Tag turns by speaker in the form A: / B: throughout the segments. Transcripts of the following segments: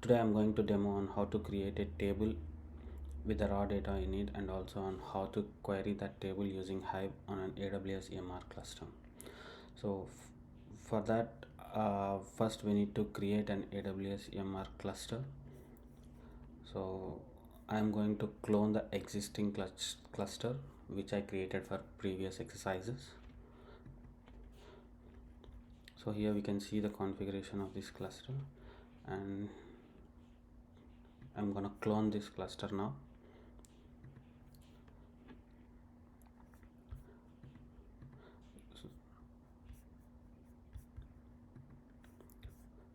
A: Today I'm going to demo on how to create a table with the raw data in it, and also on how to query that table using Hive on an AWS EMR cluster. So for that, first we need to create an AWS EMR cluster. So I'm going to clone the existing cluster which I created for previous exercises. So here we can see the configuration of this cluster, and I'm gonna clone this cluster now.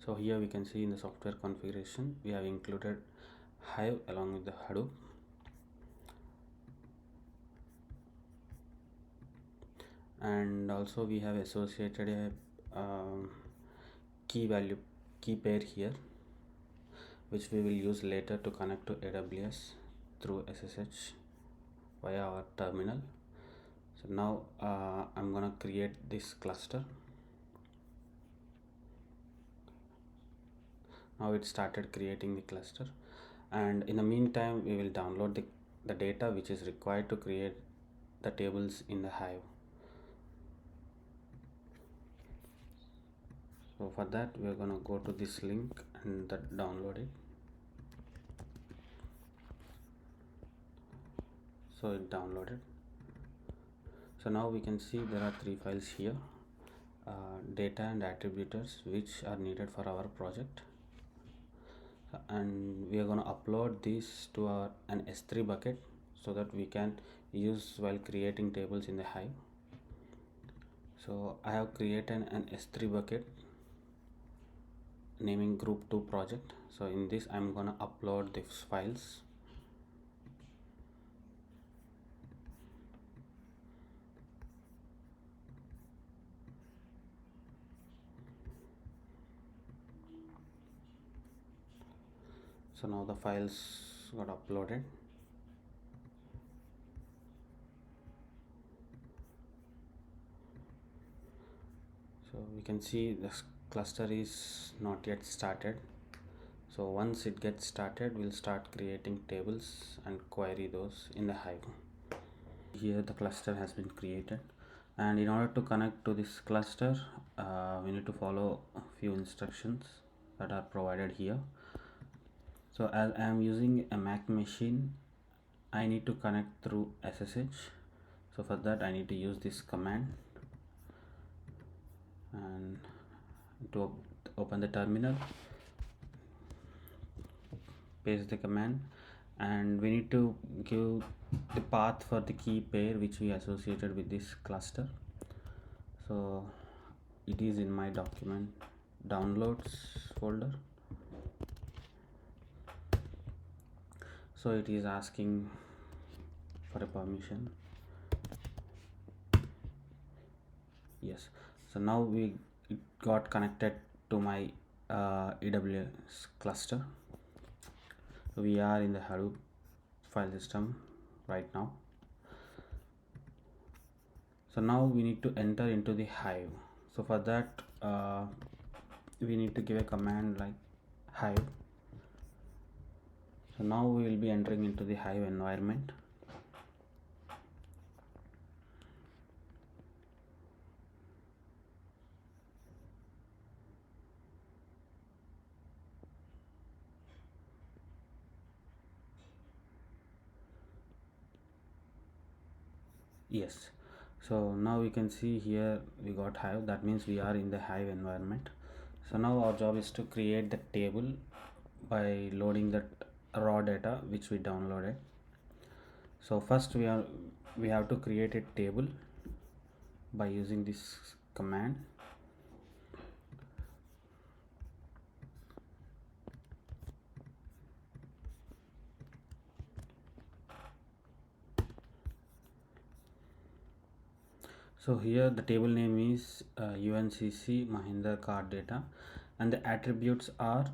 A: So here we can see in the software configuration we have included Hive along with the Hadoop, and also we have associated a key pair here, which we will use later to connect to AWS through SSH via our terminal. So now I'm gonna create this cluster. Now it started creating the cluster, and in the meantime we will download the data which is required to create the tables in the Hive. So for that we are going to go to this link and download it. So it downloaded. So now we can see there are three files here, data and attributors, which are needed for our project, and we are going to upload these to an S3 bucket so that we can use while creating tables in the Hive. So I have created an S3 bucket naming group 2 project. So in this I'm gonna upload these files. So now the files got uploaded. So we can see this cluster is not yet started. So once it gets started, we'll start creating tables and query those in the Hive. Here the cluster has been created, and in order to connect to this cluster, we need to follow a few instructions that are provided here. So as I am using a Mac machine, I need to connect through SSH. So for that I need to use this command, and to open the terminal, paste the command, and we need to give the path for the key pair which we associated with this cluster. So it is in my document downloads folder. So it is asking for a permission. Yes. So now it got connected to my AWS cluster. We are in the Hadoop file system right now. So now we need to enter into the Hive. So for that we need to give a command like Hive. So now we will be entering into the Hive environment. Yes. So now we can see here we got Hive. That means we are in the Hive environment. So now our job is to create the table by loading that raw data which we downloaded. So first we have to create a table by using this command. So here the table name is UNCC Mahindra card data, and the attributes are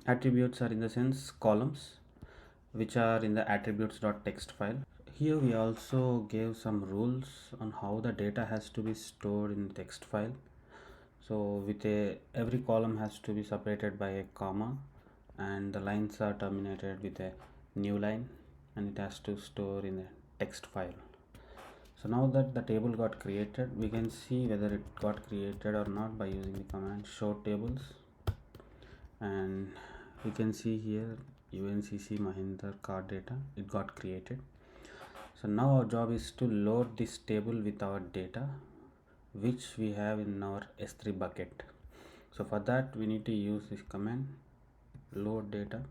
A: attributes are in the sense columns which are in the attributes.txt file. Here we also gave some rules on how the data has to be stored in text file. So with every column has to be separated by a comma, and the lines are terminated with a new line, and it has to store in a text file. So now that the table got created, we can see whether it got created or not by using the command show tables, and we can see here UNCC Mahindra car data, it got created. So now our job is to load this table with our data which we have in our S3 bucket. So for that we need to use this command load data,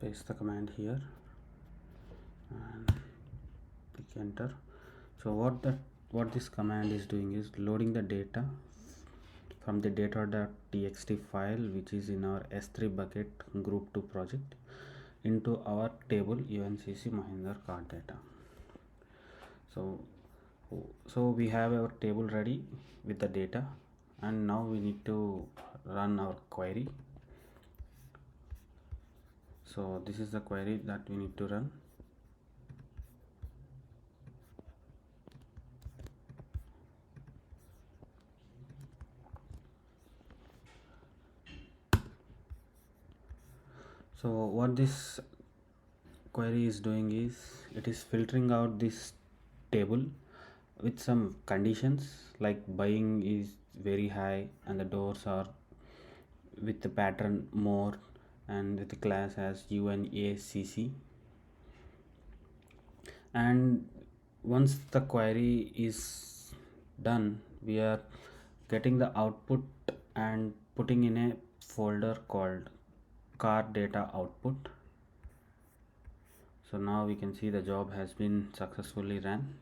A: paste the command here and click enter. So what this command is doing is loading the data from the data.txt file which is in our S3 bucket group 2 project into our table UNCC Mahindra car data. So we have our table ready with the data, and now we need to run our query. So this is the query that we need to run. So what this query is doing is it is filtering out this table with some conditions, like buying is very high and the doors are with the pattern more and with the class as UNACC. And once the query is done, we are getting the output and putting in a folder called car data output. So now we can see the job has been successfully run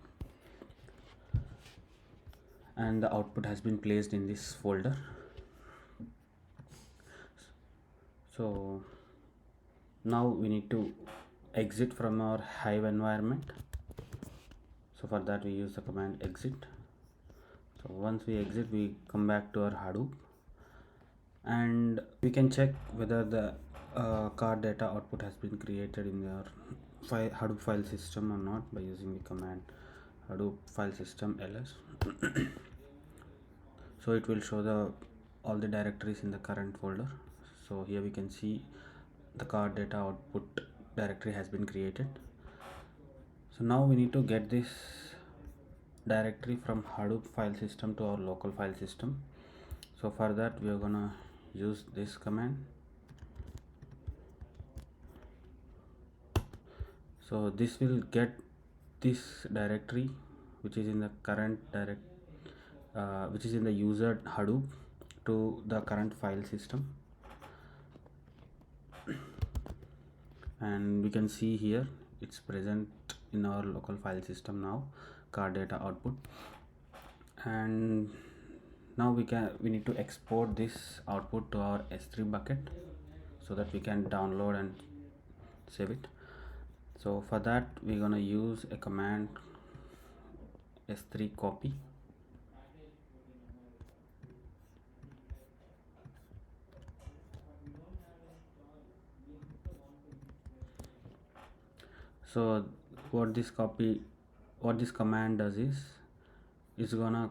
A: and the output has been placed in this folder. So now we need to exit from our Hive environment. So for that we use the command exit. So once we exit, we come back to our Hadoop and we can check whether the car data output has been created in your Hadoop file system or not by using the command Hadoop file system ls. So it will show all the directories in the current folder. So here we can see the car data output directory has been created. So now we need to get this directory from Hadoop file system to our local file system. So for that we are gonna use this command. So this will get this directory which is in the current which is in the user Hadoop to the current file system, and we can see here it's present in our local file system now, car data output. And now we need to export this output to our S3 bucket so that we can download and save it. So for that we're gonna use a command S3 copy. So what this command does is it's gonna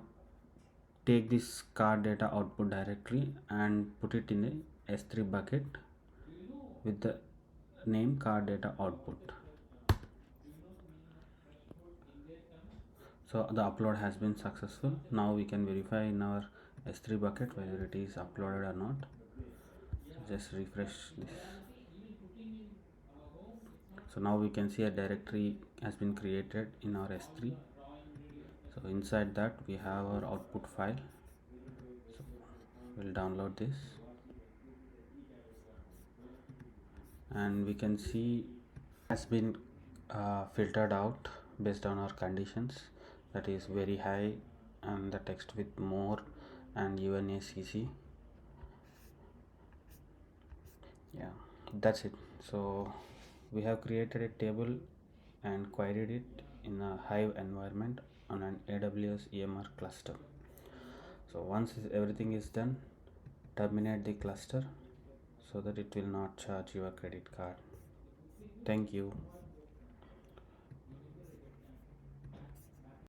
A: take this car data output directory and put it in a S3 bucket with the name car data output. So the upload has been successful. Now we can verify in our S3 bucket whether it is uploaded or not. So just refresh this. So now we can see a directory has been created in our S3. So inside that we have our output file. So we'll download this and we can see has been filtered out based on our conditions, that is very high and the text with more and UNACC. Yeah, that's it. So we have created a table and queried it in a Hive environment on an AWS EMR cluster. So once everything is done, terminate the cluster so that it will not charge your credit card. Thank you.